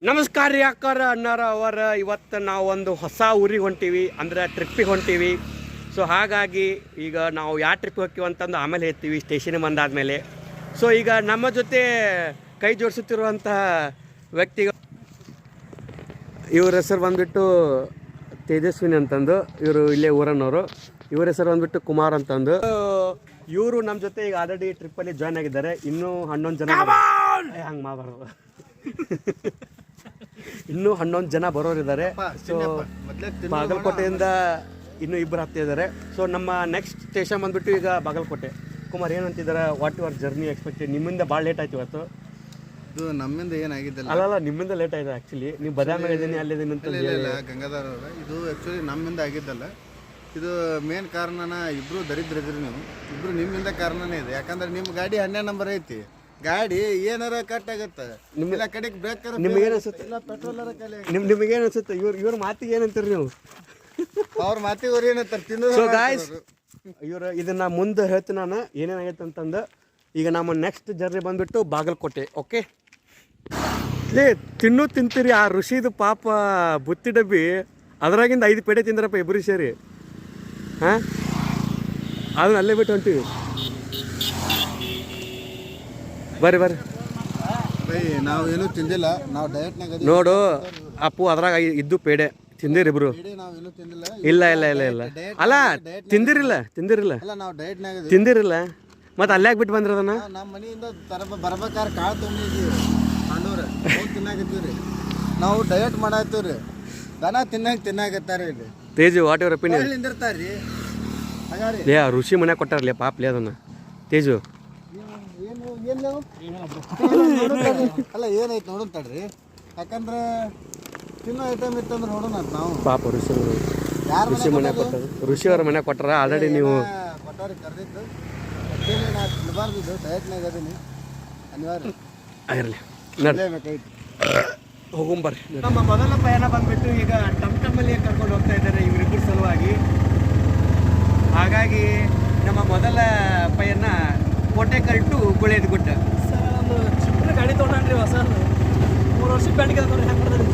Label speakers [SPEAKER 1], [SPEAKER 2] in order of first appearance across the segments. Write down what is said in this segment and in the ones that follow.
[SPEAKER 1] ನಮಸ್ಕಾರ ರೀ ಅಕ್ಕಾರ ಅಣ್ಣಾರ ಅವರ ಇವತ್ತು ನಾವು ಒಂದು ಹೊಸ ಊರಿಗೆ ಹೊಂಟೀವಿ ಅಂದರೆ ಟ್ರಿಪ್ಪಿಗೆ ಹೊಂಟೀವಿ. ಸೊ ಹಾಗಾಗಿ ಈಗ ನಾವು ಯಾವ ಟ್ರಿಪ್ಪಿಗೆ ಹೋಗ್ತೀವಿ ಅಂತಂದು ಆಮೇಲೆ ಹೇಳ್ತೀವಿ ಸ್ಟೇಷನಿಗೆ ಬಂದಾದಮೇಲೆ. ಸೊ ಈಗ ನಮ್ಮ ಜೊತೆ ಕೈ ಜೋಡಿಸುತ್ತಿರುವಂತಹ ವ್ಯಕ್ತಿಗಳು, ಇವ್ರ ಹೆಸರು ಬಂದುಬಿಟ್ಟು ತೇಜಸ್ವಿನಿ ಅಂತಂದು, ಇವರು ಇಲ್ಲೇ ಊರನ್ನವರು. ಇವ್ರ ಹೆಸರು ಬಂದುಬಿಟ್ಟು ಕುಮಾರ್ ಅಂತಂದು. ಇವರು ನಮ್ಮ ಜೊತೆ ಈಗ ಆಲ್ರೆಡಿ ಟ್ರಿಪ್ಪಲ್ಲಿ ಜಾಯ್ನ್ ಆಗಿದ್ದಾರೆ. ಇನ್ನೂ 11 ಜನ ಹಂಗೆ ಮಾಡಬಾರ್ದು ಇನ್ನೂ 11 ಜನ ಬರೋರಿದ್ದಾರೆ. ಸೊ ಬಾಗಲಕೋಟೆಯಿಂದ ಇನ್ನೂ 2 ಹತ್ತಿದ್ದಾರೆ. ಸೊ ನಮ್ಮ ನೆಕ್ಸ್ಟ್ ಸ್ಟೇಷನ್ ಬಂದುಬಿಟ್ಟು ಈಗ ಬಾಗಲಕೋಟೆ. ಕುಮಾರ್ ಏನಂತಿದ್ದಾರೆ, ವಾಟ್ ಯುವರ್ ಜರ್ನಿ ಎಕ್ಸ್ಪೆಕ್ಟೆಡ್? ನಿಮ್ಮಿಂದ ಭಾಳ ಲೇಟ್ ಆಯ್ತು ಇವತ್ತು.
[SPEAKER 2] ಇದು ನಮ್ಮಿಂದ ಏನಾಗಿದ್ದಿಲ್ಲ.
[SPEAKER 1] ಅಲ್ಲ ನಿಮ್ಮಿಂದ ಲೇಟ್ ಆಯ್ತು. ಆ್ಯಕ್ಚುಲಿ ನೀವು ಬದಾಮಿ ಇದ್ದೀನಿ ಅಲ್ಲಿದ್ದೀನಿ ಅಂತ.
[SPEAKER 2] ಇಲ್ಲ ಗಂಗಾಧರ ಅವರ, ಇದು ಆ್ಯಕ್ಚುಲಿ ನಮ್ಮಿಂದ ಆಗಿದ್ದಲ್ಲ. ಇದು ಮೇನ್ ಕಾರಣನ ಇಬ್ಬರು ದರಿದ್ರಿದ್ರಿ, ನೀವು ಇಬ್ಬರು ನಿಮ್ಮಿಂದ ಕಾರಣನೇ ಇದೆ. ಯಾಕಂದ್ರೆ ನಿಮ್ಮ ಗಾಡಿ 12 ನಂಬರ್ ಐತಿ. ಗಾಡಿ ಏನಾರ ಕಟ್ ಆಗತ್ತೆ, ನಿಮ್ಮೆಲ್ಲ ಕಡೆಗೆ ಬ್ರೇಕ್
[SPEAKER 1] ನಿಮ್ಗೇನು ಅನ್ಸುತ್ತೆ?
[SPEAKER 2] ಇಲ್ಲ ಪೆಟ್ರೋಲರ ಖಾಲಿ.
[SPEAKER 1] ನಿಮಗೇನು ಅನ್ಸುತ್ತೆ? ಇವ್ರ ಮಾತಿಗೆ ಏನಂತೀರಿ ನೀವು?
[SPEAKER 2] ಅವ್ರ ಮಾತಿಗೆ ಅವ್ರು ಏನಂತಾರೆ ತಿನ್ನೋದು.
[SPEAKER 1] ಸೊ ಗಾಯ್ಸ್, ಇವರು ಇದನ್ನು ಮುಂದೆ ಹೇಳ್ತೀನಿ ನಾನು ಏನೇನಾಗೈತೆ ಅಂತಂದು. ಈಗ ನಮ್ಮ ನೆಕ್ಸ್ಟ್ ಜರ್ನಿ ಬಂದುಬಿಟ್ಟು ಬಾಗಲಕೋಟೆ. ಓಕೆ, ಲೇ ತಿಂತೀರಿ ಆ ಋಷಿದು ಪಾಪ ಬುತ್ತಿ ಡಬ್ಬಿ, ಅದರಾಗಿಂದ 5 ಪೇಟೆ ತಿಂದ್ರಪ್ಪ ಇಬ್ಬರು ಸೇರಿ. ಹಾಂ, ಅದನ್ನ ಅಲ್ಲೇ ಬಿಟ್ಟು ಹೊಂಟೀವಿ. ಬರ್ರಿ
[SPEAKER 2] ಬೈ, ನಾವು ಏನೂ ತಿಂದಿಲ್ಲ. ನಾವು ಡಯಟ್ನಾಗ
[SPEAKER 1] ನೋಡು ಅಪ್ಪು, ಅದ್ರಾಗ ಇದ್ದು ಪೇಡೆ ತಿಂದಿರಿ ಇಬ್ರು.
[SPEAKER 2] ನಾವೇನು ತಿಂದಿಲ್ಲ.
[SPEAKER 1] ಇಲ್ಲ ಅಲ್ಲ, ತಿಂದಿರಿಲ್ಲ
[SPEAKER 2] ಅಲ್ಲ, ನಾವು ಡಯಟ್ನಾಗ
[SPEAKER 1] ತಿಂದಿರಿಲ್ಲ. ಮತ್ತೆ ಅಲ್ಲಾಗ ಬಿಟ್ಟು ಬಂದ್ರಿ ಅದನ್ನ?
[SPEAKER 2] ನಮ್ಮ ಮನೆಯಿಂದ ಬರ್ಬೇಕಾದ್ರೆ ಕಾಳು ತೊಗೊಂಡಿದ್ದೀವಿ ಪಾಂಡವ್ರ, ತಿನ್ನಾಕತ್ತೀವಿ ರೀ. ನಾವು ಡಯಟ್ ಮಾಡತ್ತೀವಿ ರೀ. ದನ ತಿನ್ನಾಕತ್ತಾರೆ ಇಲ್ಲಿ.
[SPEAKER 1] Teju, what your opinion?
[SPEAKER 2] ನಿಂದಿರ್ತಾರ್ರಿ ಹಾಗಾರಿ.
[SPEAKER 1] ಲೇ ಋಷಿ ಮನೆ ಕೊಟ್ಟಾರಲ್ಲ ಪಾಪ್ಲೇ ಅದನ್ನ. ತೇಜು
[SPEAKER 2] ಅಲ್ಲ ಏನೈತೆ ನೋಡೋಣ ತಡ್ರಿ. ಯಾಕಂದ್ರೆ ತಿನ್ನೋ ಐಟಮ್ ಇತ್ತಂದ್ರೆ ನೋಡೋಣ ನಾವು.
[SPEAKER 1] ಪಾಪ ಋಷಿ ಮನೆ ಕೊಟ್ಟಾರ, ಋಷಿ ಅವ್ರ ಮನೆ ಕೊಟ್ಟಾರ ಆಲ್ರೆಡಿ. ನೀವು
[SPEAKER 2] ಕೊಟ್ಟಾರಿ ಕರೆದಿದ್ದು ನಾ ತಿನ್ನಬಾರ್ದು, ಡಯಟ್ನಾಗ ಅದೀನಿ, ಅನಿವಾರ್ಯ
[SPEAKER 1] ಇರಲಿ.
[SPEAKER 2] ನಡಲೇಬೇಕಾಯ್ತು.
[SPEAKER 1] ಹೋಗುಂಬರ್ರಿ. ನಮ್ಮ ಮೊದಲ ಪಯಣ ಬಂದ್ಬಿಟ್ಟು ಈಗ ಟಮ್ಟಮ್ಮಲ್ಲಿ ಕರ್ಕೊಂಡು ಹೋಗ್ತಾ ಇದ್ದಾರೆ ಇವರಿಬ್ಬರ ಸಲುವಾಗಿ. ಹಾಗಾಗಿ ನಮ್ಮ ಮೊದಲ ಪಯಣ ಕೋಟೆಕಲ್ ಟು ಗುಳೇದಗುಡ್ಡ.
[SPEAKER 3] ಸರ್, ಒಂದು ಚಿಕ್ಕ ಗಾಡಿ ತೊಗೊಂಡ್ರಿ ಹೊಸ 3 ವರ್ಷಕ್ಕೆ ಬ್ಯಾಂಡಿಗೆ ಹೆಂಗೆ ಮಾಡ್ತಾರೆ?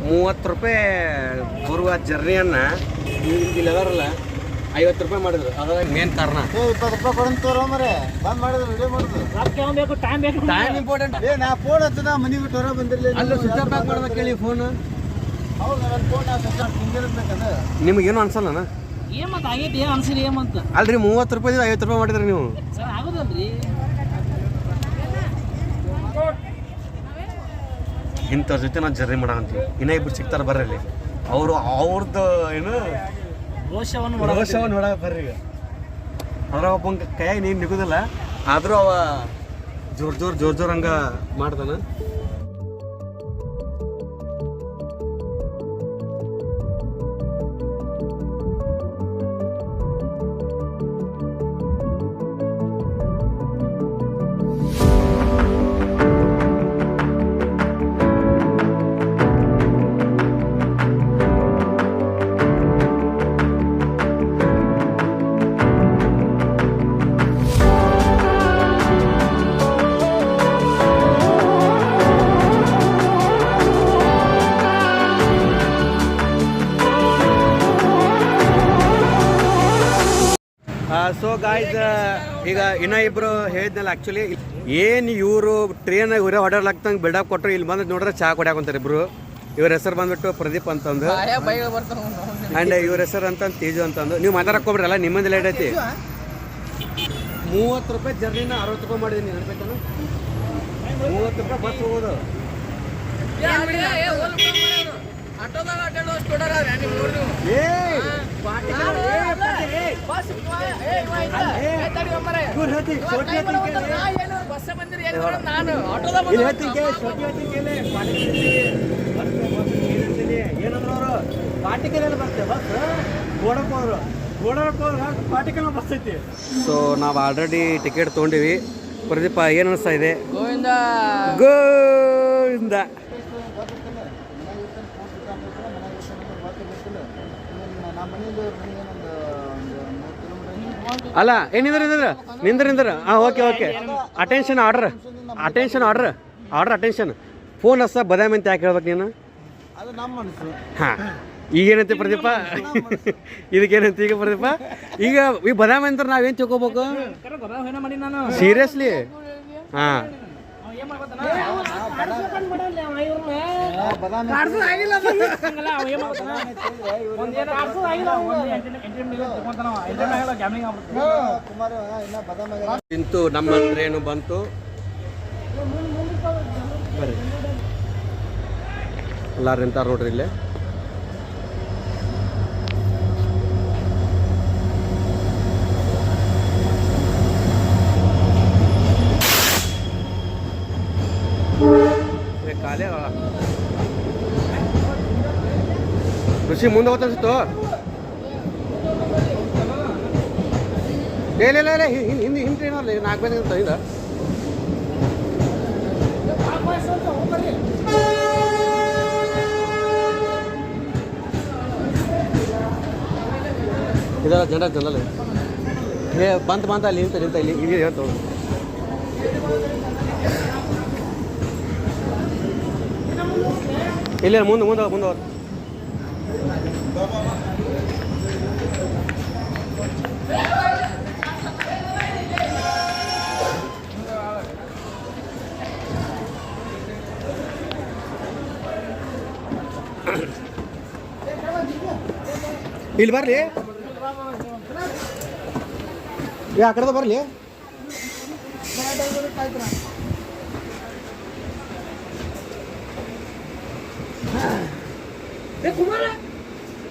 [SPEAKER 1] 30 ರೂಪಾಯಿ ಬರುವ ಜರ್ನಿಯನ್ನು ಇಲ್ಲಿ ಅದಾರಲ್ಲ 50 ರೂಪಾಯಿ ಮಾಡಿದ್ರು. ಅದ್ರಾಗ ಮೇನ್ ಕಾರಣ
[SPEAKER 2] 20 ರೂಪಾಯಿ ಕೊಡಂತವ್ರ ಮರೆ ಬಂದ್ ಮಾಡಿದ್ರು, ವಿಡಿಯೋ ಮಾಡಿದ್ರು.
[SPEAKER 3] ಬೇಕು, ಟೈಮ್ ಬೇಕು.
[SPEAKER 1] Time important.
[SPEAKER 2] ನಾ ಫೋನ್ ಹಚ್ಚದ ಮನೆ ಬಿಟ್ಟು ಹೊರ ಬಂದಿರಲಿಲ್ಲ.
[SPEAKER 1] ಅಲ್ಲ, ಸ್ವಿಚ್ ಆಫ್ ಮಾಡ್ಬೇಕು ಕೇಳಿ ಫೋನ್.
[SPEAKER 2] ಹೌದು, ನನ್ನ ಫೋನ್ ಸ್ವಿಚ್ ಆಫ್ ಹಿಂಗಿರ್ಬೇಕದ.
[SPEAKER 1] ನಿಮಗೇನು ಅನ್ಸಲ್ಲನ?
[SPEAKER 3] ಏಮಂತ ಆಗೈತಿ, ಏನು ಅನ್ಸಿರಿ ಏಮಂತ?
[SPEAKER 1] ಅಲ್ರಿ 30 ರೂಪಾಯಿ 50 ರೂಪಾಯಿ ಮಾಡಿದ್ರಿ ನೀವು.
[SPEAKER 3] ಸರ್ ಆಗೋದಲ್ರಿ.
[SPEAKER 1] ಇಂಥವ್ರ ಜೊತೆ ನಾವು ಜರ್ನಿ ಮಾಡಂತೀವಿ. ಇನ್ನೂ 2 ಸಿಗ್ತಾರೆ ಬರ್ರಲ್ಲಿ. ಅವ್ರದ್ದು ಏನು ರೋಷವನ್ನು ನೋಡಕ್ಕೆ ಬರ್ರಿ. ಈಗ ಅದ್ರಾಗ ಒಬ್ಬಂಗೆ ಕೈಯಾಗಿ ನೀರು ನಿಗೋದಿಲ್ಲ, ಆದರೂ ಅವ ಜೋರ್ ಹಂಗೆ ಮಾಡ್ತಾನೆ. ಸೊ ಗಾಯ್ಸ್, ಈಗ ಇನ್ನೂ 2 ಹೇಳಿದ್ನಲ್ಲ. ಆ್ಯಕ್ಚುಲಿ ಏನು ಇವರು ಟ್ರೈನಾಗ ಹೊಡರ್ಲಾಗ್ತಂಗೆ ಬಿಲ್ಡಪ್ ಕೊಟ್ಟರು. ಇಲ್ಲಿ ಬಂದು ನೋಡ್ರೆ ಚಹಾ ಕೊಡ್ಯಾಕೊಂತಾರೆ ಇಬ್ಬರು. ಇವ್ರ ಹೆಸರು ಬಂದ್ಬಿಟ್ಟು ಪ್ರದೀಪ್ ಅಂತಂದು, ಆ್ಯಂಡ್ ಇವ್ರ ಹೆಸರು ಅಂತಂದು ತೇಜು ಅಂತಂದು. ನೀವು ಮಾತಾಡಕ್ಕೆ ಹೋಗ್ಬಿಡ್ರಲ್ಲ, ನಿಮ್ಮಂದು ಲೇಟ್ ಐತಿ. 30 ರೂಪಾಯಿ ಜರ್ನಿನ 60 ರೂಪಾಯಿ ಮಾಡಿದ್ದೀನಿ. ಅನ್ಬೇಕೇನು? 30 ರೂಪಾಯಿ ಬಸ್ ಹೋಗೋದು. ಏನಂದ್ರೆ ಅವರು ಪಾಟಿಕಲ್ ಬರ್ತೇವೆ ಬಸ್ ಗೋಡಕ್ಕೆ ಹೋದ್ರು ಬಸ್ ಐತಿ. ಸೊ ನಾವು ಆಲ್ರೆಡಿ ಟಿಕೆಟ್ ತೊಗೊಂಡಿವಿ. ಪ್ರದೀಪ ಏನು ಅನಿಸ್ತಾ ಇದೆ? ಗೋವಿಂದ.
[SPEAKER 2] ನಮ್ಮ ಮನೆಯಲ್ಲಿ ಏನೊಂದು 3 ಕಿಲೋಮೀಟರ್
[SPEAKER 1] ಅಲ್ಲ ನಿಂದ್ರ ಹಾಂ okay attention order attention phone ಹಸ ಬದಾಮಿ ಅಂತ ಯಾಕೆ ಹೇಳ್ಬೇಕು ನೀನು
[SPEAKER 2] ಅದು ನಮ್ಮ ಮನಸ್ಸು.
[SPEAKER 1] ಹಾಂ ಈಗೇನಂತೆ ಪ್ರದೀಪ ಇದಕ್ಕೇನಂತ ಈಗ ಪ್ರದೀಪ ಈಗ ಈ ಬದಾಮಿ ಅಂತ ನಾವೇನು ತಿಳ್ಕೊಬೇಕು
[SPEAKER 3] ಮಾಡಿ ನಾನು
[SPEAKER 1] ಸೀರಿಯಸ್ಲಿ ಹಾಂ ಇಂತು ನಮ್ಮ ಟ್ರೇನು ಬಂತು ಬರ್ರಿ ಎಲ್ಲಾರು ನಿಂತಾರ ನೋಡ್ರಿ ಇಲ್ಲೇ ಕಾಲೇ ಕೃಷಿ ಮುಂದೆ ಹೋಗ್ತಾ ಅನ್ಸಿತ್ತು ಇಲ್ಲ ಹಿಂದೆ ಏನಲ್ಲ 4 ಮಂದಿ ಅಂತ ಹಿಂದ ಇದೆಲ್ಲ ಜನರಲ್ಲ ಬಂತ ಅಲ್ಲಿ ನಿಂತ ಇಲ್ಲಿ ಹೇಳ್ತ ಇಲ್ಲ ಮುಂದೆ ಇಲ್ಲಿ ಬರ್ಲಿ ಆ ಕಡೆ ಬರ್ಲಿ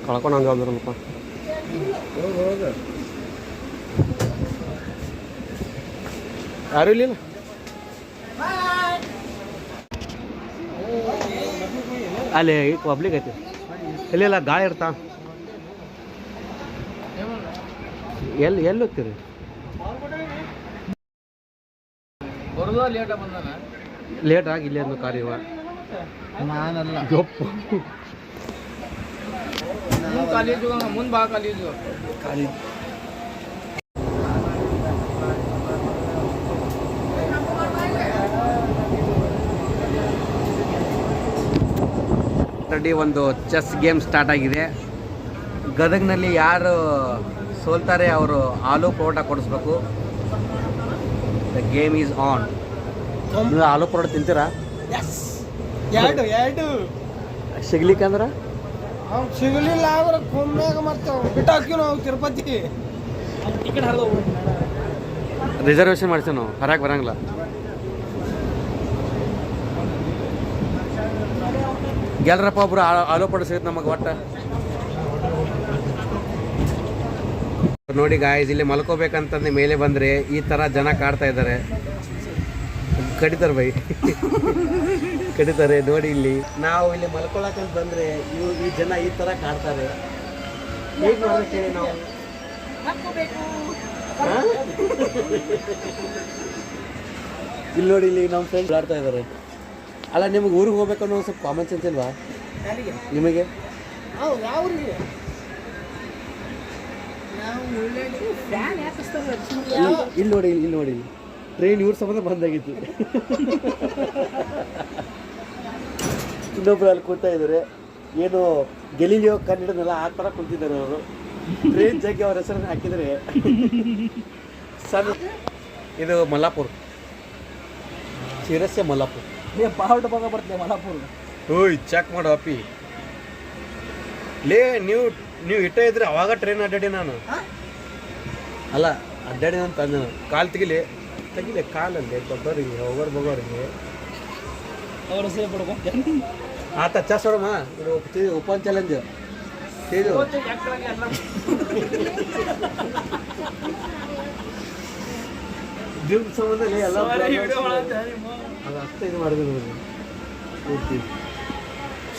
[SPEAKER 1] ಕಳ್ಕೊಂಡು ಹಂಗೆ ಅಂದ್ರಲ್ಲಪ್ಪ ಯಾರು ಇಲ್ಲ ಅಲ್ಲಿ ಪಬ್ಲಿಕ್ ಐತಿ ಇಲ್ಲ ಗಾಳಿ ಇರ್ತಾ ಎಲ್ಲಿ ಹೋಗ್ತೀರಿ ಲೇಟ್ ಆಗಿ ಇಲ್ಲಿ ಅಂದು ಕಾರ್ಯವ
[SPEAKER 2] ನಾನಲ್ಲ
[SPEAKER 1] ಗೊಪ್ಪ
[SPEAKER 3] ಮುಂದೆ ಬಾ ಕಾಲೇಜು
[SPEAKER 1] ರೆಡಿ ಒಂದು ಚೆಸ್ ಗೇಮ್ ಸ್ಟಾರ್ಟ್ ಆಗಿದೆ. ಗದಗ್ನಲ್ಲಿ ಯಾರು ಸೋಲ್ತಾರೆ ಅವರು ಆಲೂ ಪರೋಟ ಕೊಡಿಸ್ಬೇಕು. The game is on. ನೀವು ಆಲೂ ಪರೋಟ ತಿಂತೀರಾ?
[SPEAKER 3] ಎರಡು
[SPEAKER 1] ಸಿಗ್ಲಿಕ್ಕಂದ್ರೆ
[SPEAKER 3] ಸಿಗಲಿಲ್ಲ ಅಂದ್ರೆ ಕೊಮ್ಮ್ಯಾಗ ಮಾಡ್ತೇವೆ ಬಿಟ್ಟಾಕಿ ನಾವು ತಿರುಪತಿ ಟಿಕೆಟ್ ಹರಿದವು
[SPEAKER 1] ರಿಸರ್ವೇಷನ್ ಮಾಡ್ತೇವೆ ನಾವು, ಹರಕ್ಕೆ ಬರಂಗಿಲ್ಲ. ಗೆಲ್ರಪ್ಪ ಒಬ್ರು ಆಲೂ ಪರೋಟ ಸಿಗುತ್ತೆ ನಮಗೆ ಒಟ್ಟು. ನೋಡಿ ಗಾಯ್ಸ್, ಇಲ್ಲಿ ಮಲ್ಕೋಬೇಕಂತಂದು ಮೇಲೆ ಬಂದರೆ ಈ ಥರ ಜನ ಕಾಡ್ತಾ ಇದ್ದಾರೆ. ಕಡಿತಾರೆ ಬೈ ಕಡಿತಾರೆ ನೋಡಿ. ಇಲ್ಲಿ ನಾವು ಇಲ್ಲಿ ಮಲ್ಕೊಳಕಂತ ಬಂದರೆ ಈ ಜನ ಈ ಥರ ಕಾಡ್ತಾರೆ. ಹೇಗೆ ಮಾಡ್ಬೇಕು ಹೇಳಿ ನಾವು? ಇಲ್ಲಿ ನೋಡಿ, ಇಲ್ಲಿ ನಮ್ಮ ಫ್ರೆಂಡ್ಸ್ ಆಡ್ತಾ ಇದ್ದಾರೆ. ಅಲ್ಲ, ನಿಮ್ಗೆ ಊರಿಗೆ ಹೋಗ್ಬೇಕು ಅನ್ನೋ ಸ್ವಲ್ಪ ಕಾಮನ್ ಸೆನ್ಸ್ ಇಲ್ವಾ ನಿಮಗೆ? ಇಲ್ಲಿ ನೋಡಿ, ಇಲ್ಲಿ ನೋಡಿ, ಟ್ರೈನ್ ಇವ್ರ ಸಂಬಂಧ ಬಂದಾಗಿತ್ತು. ಇನ್ನೊಬ್ರು ಅಲ್ಲಿ ಕೂತಾ ಇದ್ದಾರೆ. ಏನು ಗೆಲಿಲಿಯೋ ಕನ್ನಡನೆಲ್ಲ ಆ ಥರ ಕುಂತಿದ್ದಾರೆ ಅವರು. ಟ್ರೈನ್ ಜಗ್ಗಿ ಅವ್ರ ಹೆಸರನ್ನು ಹಾಕಿದರೆ ಸರ್. ಇದು ಮಲ್ಲಾಪುರ್, ಶಿರಸ್ಸೆ ಮಲ್ಲಾಪುರ್.
[SPEAKER 3] ಬಾವುಟ ಭಾಗ ಬರ್ತದೆ ಮಲ್ಲಾಪುರ್.
[SPEAKER 1] ಓಯ್ ಚೆಕ್ ಮಾಡು ಅಪ್ಪಿ. ಲೇ ನೀವು ಇಟ್ಟ ಇದ್ರೆ ಅವಾಗ ಟ್ರೈನ್ ಅಡ್ಡಾಡಿ ನಾನು. ಅಲ್ಲ, ಅಡ್ಡಾಡಿ ಅಂತ ಅಂದೆ ನಾನು. ಕಾಲು ತೆಗಿಲೆ ಕಾಲಲ್ಲಿ ದೊಡ್ಡವ್ರಿಗೆ ಹೋಗೋರಿಗೆ
[SPEAKER 3] ಅವರು ಸೇವೆ ಪಡ್ಕೊಂಡು
[SPEAKER 1] ಆತ ಚೆಸ್ ಹೊಡಮ್ಮ. ಇದು ಓಪನ್ ಚಾಲೆಂಜ್ ಇದು. ಜಿಮ್ ಸಂಬಂಧ ಎಲ್ಲ ಅದು ಅಷ್ಟೇ ಇದು ಮಾಡಿದ್ರು.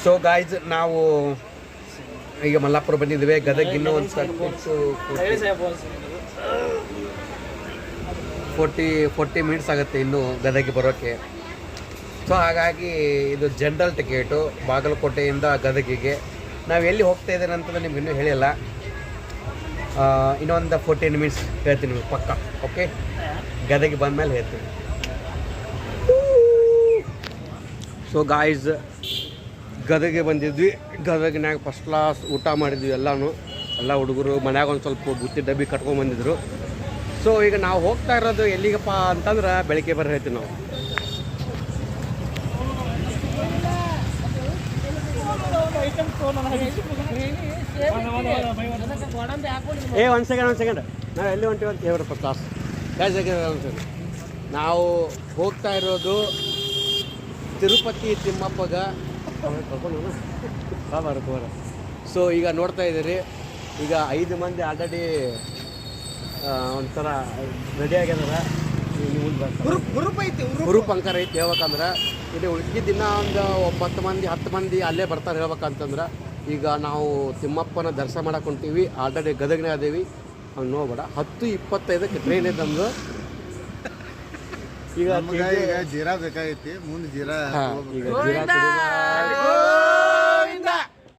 [SPEAKER 1] ಸೊ ಗಾಯ್ಸ್, ನಾವು ಈಗ ಮಲ್ಲಾಪುರ ಬಂದಿದ್ದೇವೆ. ಗದಗ ಇನ್ನೂ ಒಂದು 40 ಮಿನಿಟ್ಸ್ ಆಗುತ್ತೆ ಇನ್ನು ಗದಗಿಗೆ ಬರೋಕ್ಕೆ. ಸೊ ಹಾಗಾಗಿ ಇದು ಜನರಲ್ ಟಿಕೆಟು ಬಾಗಲಕೋಟೆಯಿಂದ ಗದಗಿಗೆ. ನಾವು ಎಲ್ಲಿ ಹೋಗ್ತಾ ಇದ್ದೇನೆ ಅಂತ ನಿಮ್ಗೆ ಇನ್ನೂ ಹೇಳಿಲ್ಲ. ಇನ್ನೊಂದು 14 ಮಿನಿಟ್ಸ್ ಹೇಳ್ತೀನಿ ನಿಮಗೆ ಪಕ್ಕ. ಓಕೆ, ಗದಗಿಗೆ ಬಂದಮೇಲೆ ಹೇಳ್ತೀನಿ. ಸೊ ಗಾಯ್ಸ್, ಗದಗಿಗೆ ಬಂದಿದ್ವಿ. ಗದಗಿನಾಗ ಫಸ್ಟ್ ಕ್ಲಾಸ್ ಊಟ ಮಾಡಿದ್ವಿ ಎಲ್ಲ ಹುಡುಗರು ಮನ್ಯಾಗ ಒಂದು ಸ್ವಲ್ಪ ಬುತ್ತಿ ಡಬ್ಬಿ ಕಟ್ಕೊಂಡು ಬಂದಿದ್ರು. ಸೊ ಈಗ ನಾವು ಹೋಗ್ತಾ ಇರೋದು ಎಲ್ಲಿಗಪ್ಪ ಅಂತಂದ್ರೆ ಬೆಳಗ್ಗೆ ಬರ್ರಿ ಹೇಳ್ತೀವಿ ನಾವು. ಒಂದು ಸೆಕೆಂಡ್ ನಾವು ಎಲ್ಲಿ ಹೊಂಟೀವಿ ಅಂತ ಹೇಳ್ರಪ್ಪ ಕ್ಲಾಸ್ ಒಂದು ಸೆಕೆಂಡ್. ನಾವು ಹೋಗ್ತಾ ಇರೋದು ತಿರುಪತಿ ತಿಮ್ಮಪ್ಪಗ ಕರ್ಕೊಂಡು ಬರ. ಸೊ ಈಗ ನೋಡ್ತಾ ಇದ್ದೀರಿ, ಈಗ 5 ಮಂದಿ ಆಲ್ರೆಡಿ ಒಂಥರ ರೆಡಿ ಆಗ್ಯದಾರ. ಗ್ರೂಪ್ ಅಂಕರ್ ಐತಿ ಹೇಳ್ಬೇಕಂದ್ರೆ. ಇಲ್ಲಿ ಉಳ್ಕಿದ ದಿನ ಒಂದು 9 ಮಂದಿ 10 ಮಂದಿ ಅಲ್ಲೇ ಬರ್ತಾರೆ ಹೇಳ್ಬೇಕಂತಂದ್ರೆ. ಈಗ ನಾವು ತಿಮ್ಮಪ್ಪನ ದರ್ಶನ ಮಾಡಕ್ಕೆ ಹೊಂಟೀವಿ. ಆಲ್ರೆಡಿ ಗದಗನೇ ಅದೇವಿ, ಅವ್ನು ನೋಡ್ಬೇಡ. 10:25ಕ್ಕೆ ಟ್ರೈನ್ ಐತೆ ನಮ್ಮದು. ಈಗ
[SPEAKER 2] ಜೀರಾ ಬೇಕಾಗೈತಿ ಮುಂದೆ ಜೀರಾ
[SPEAKER 1] ಈಗ ಜೀರಾ